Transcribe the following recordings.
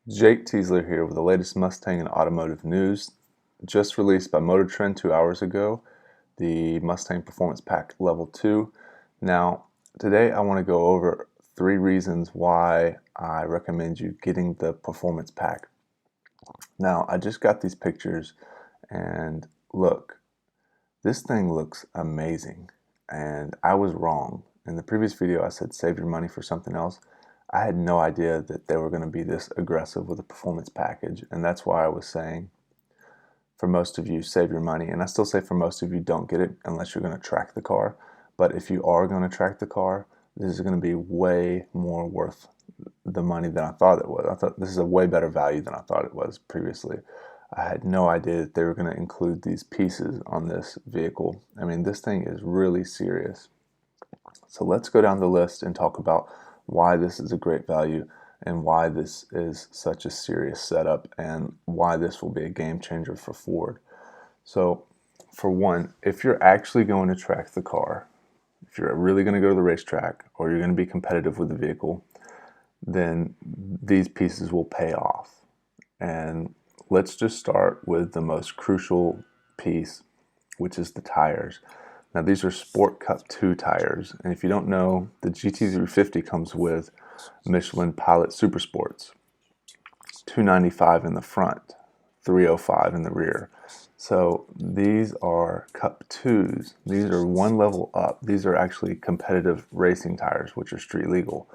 Jake Tiesler here with the latest Mustang and automotive news. Just released by Motor Trend 2 hours ago, the Mustang Performance Pack Level 2. Now, today I want to go over 3 reasons why I recommend you getting the Performance Pack. Now, I just got these pictures and look, this thing looks amazing, and I was wrong. In the previous video I said save your money for something else. I had no idea that they were going to be this aggressive with a performance package, and that's why I was saying for most of you save your money, and I still say for most of you don't get it unless you're going to track the car. But if you are going to track the car, this is going to be way more worth the money than I thought it was. I thought this is a way better value than I thought it was previously. I had no idea that they were going to include these pieces on this vehicle. I mean, this thing is really serious. So let's go down the list and talk about why this is a great value and why this is such a serious setup and why this will be a game changer for Ford. So for one, if you're actually going to track the car, if you're really going to go to the racetrack or you're going to be competitive with the vehicle, then these pieces will pay off. And let's just start with the most crucial piece, which is the tires. Now these are Sport Cup 2 tires, and if you don't know, the GT350 comes with Michelin Pilot Super Sports, 295 in the front, 305 in the rear. So these are Cup 2s. These are one level up. These are actually competitive racing tires, which are street legal.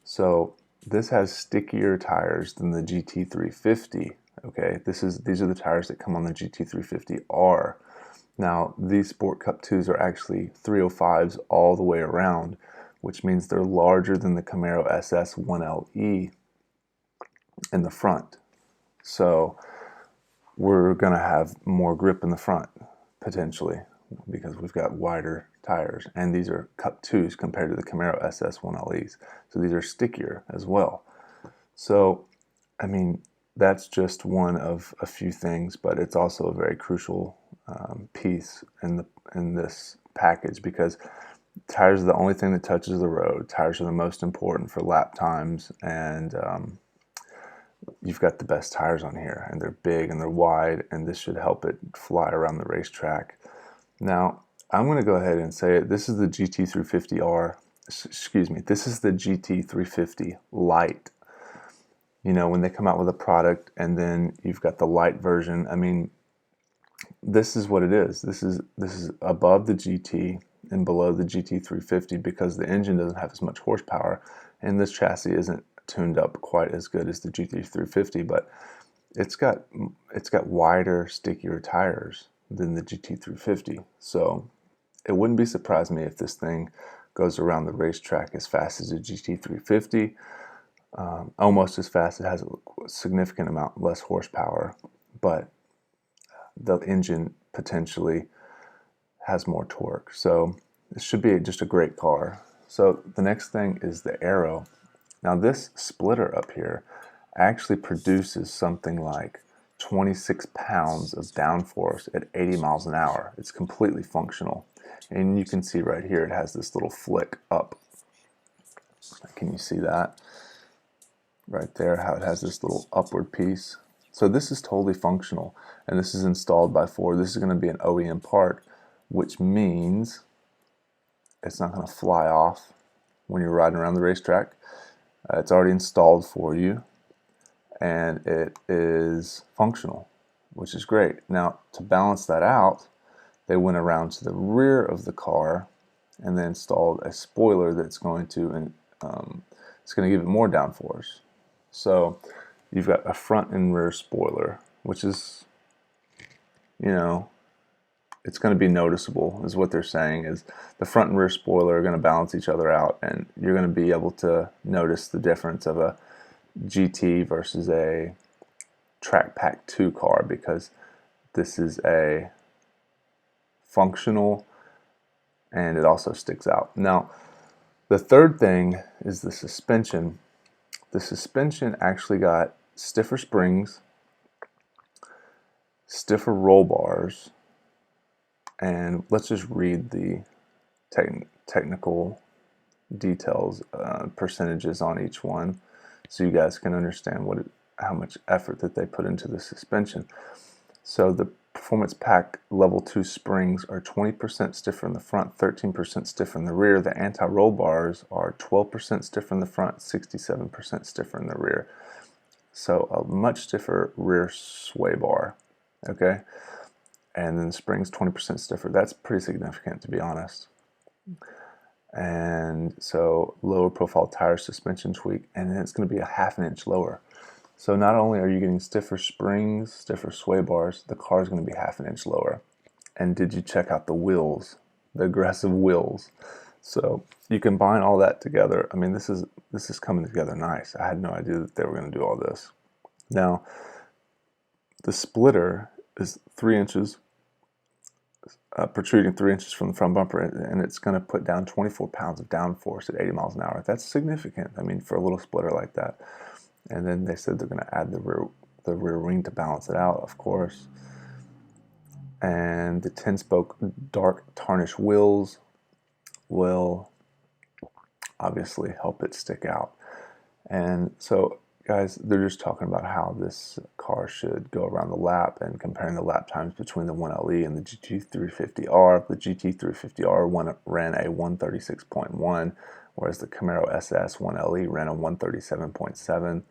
So this has stickier tires than the GT350. Okay, these are the tires that come on the GT350R. Now, these Sport Cup 2s are actually 305s all the way around, which means they're larger than the Camaro SS 1LE in the front. So we're going to have more grip in the front, potentially, because we've got wider tires. And these are Cup 2s compared to the Camaro SS 1LEs. So these are stickier as well. So, I mean, that's just one of a few things, but it's also a very crucial piece in this package, because tires are the only thing that touches the road. Tires are the most important for lap times, and you've got the best tires on here, and they're big and they're wide, and this should help it fly around the racetrack. Now, I'm going to go ahead and say it. This is the GT350R. Excuse me. This is the GT350 Lite. You know, when they come out with a product and then you've got the light version, I mean, this is what it is. This is above the GT and below the GT350 because the engine doesn't have as much horsepower, and this chassis isn't tuned up quite as good as the GT350, but it's got wider, stickier tires than the GT350. So it wouldn't be surprising me if this thing goes around the racetrack as fast as the GT350. Almost as fast. It has a significant amount less horsepower, but the engine potentially has more torque. So this should be just a great car. So the next thing is the aero. Now this splitter up here actually produces something like 26 pounds of downforce at 80 miles an hour. It's completely functional. And you can see right here it has this little flick up. Can you see that? Right there, how it has this little upward piece. So this is totally functional, and this is installed by Ford. This is going to be an OEM part, which means it's not going to fly off when you're riding around the racetrack. It's already installed for you, and it is functional, which is great. Now, to balance that out, they went around to the rear of the car and they installed a spoiler that's going to it's going to give it more downforce. So you've got a front and rear spoiler, which is, you know, it's going to be noticeable, is what they're saying, is the front and rear spoiler are going to balance each other out, and you're going to be able to notice the difference of a GT versus a Track Pack 2 car, because this is a functional and it also sticks out. Now, the third thing is the suspension. The suspension actually got stiffer springs, stiffer roll bars, and let's just read the technical details, percentages on each one, so you guys can understand how much effort that they put into the suspension. So the Performance Pack Level 2 springs are 20% stiffer in the front, 13% stiffer in the rear. The anti-roll bars are 12% stiffer in the front, 67% stiffer in the rear. So a much stiffer rear sway bar, okay? And then the springs 20% stiffer. That's pretty significant, to be honest. And so lower profile tire suspension tweak, and then it's going to be a ½ inch lower. So not only are you getting stiffer springs, stiffer sway bars, the car is going to be ½ inch lower. And did you check out the wheels, the aggressive wheels? So you combine all that together. I mean, this is coming together nice. I had no idea that they were going to do all this. Now, the splitter is 3 inches, protruding 3 inches from the front bumper, and it's going to put down 24 pounds of downforce at 80 miles an hour. That's significant. I mean, for a little splitter like that. And then they said they're going to add the rear wing to balance it out, of course. And the 10-spoke dark tarnished wheels will obviously help it stick out. And so, guys, they're just talking about how this car should go around the lap and comparing the lap times between the 1LE and the GT350R. The GT350R ran a 136.1, whereas the Camaro SS 1LE ran a 137.7.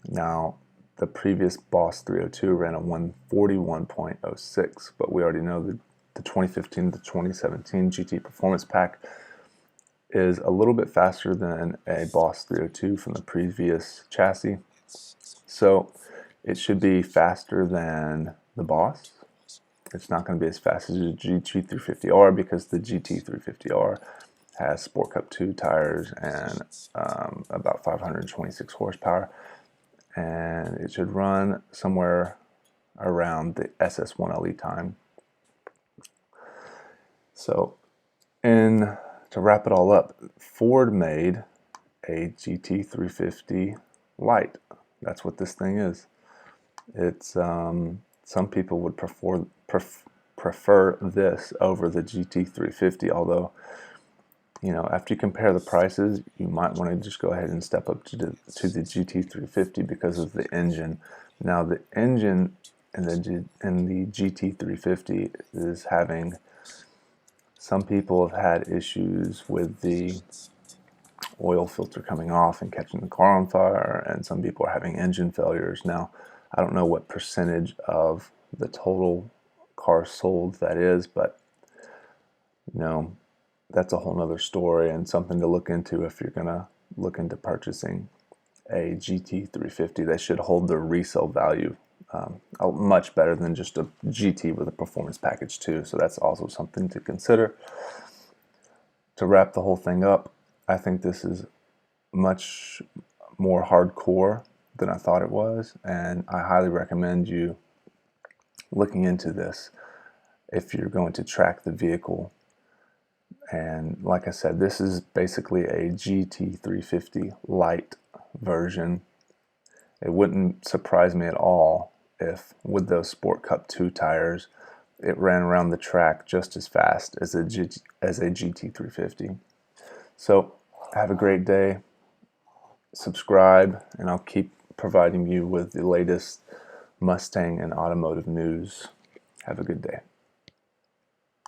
Now, the previous Boss 302 ran a 141.06, but we already know that the 2015 to 2017 GT Performance Pack is a little bit faster than a Boss 302 from the previous chassis. So it should be faster than the Boss. It's not going to be as fast as the GT350R because the GT350R has Sport Cup 2 tires and about 526 horsepower. And it should run somewhere around the SS1LE time. So, to wrap it all up, Ford made a GT350 Lite. That's what this thing is. It's some people would prefer this over the GT350, although, you know, after you compare the prices, you might want to just go ahead and step up to the GT350 because of the engine. Now, the engine in the GT350 is having, some people have had issues with the oil filter coming off and catching the car on fire, and some people are having engine failures. Now, I don't know what percentage of the total cars sold that is, but, you know, that's a whole nother story and something to look into if you're gonna look into purchasing a GT350. They should hold their resale value much better than just a GT with a performance package too. So that's also something to consider. To wrap the whole thing up, I think this is much more hardcore than I thought it was, and I highly recommend you looking into this if you're going to track the vehicle. And like I said, this is basically a GT350 Lite version. It wouldn't surprise me at all if, with those Sport Cup 2 tires, it ran around the track just as fast as a GT350. So, have a great day. Subscribe, and I'll keep providing you with the latest Mustang and automotive news. Have a good day.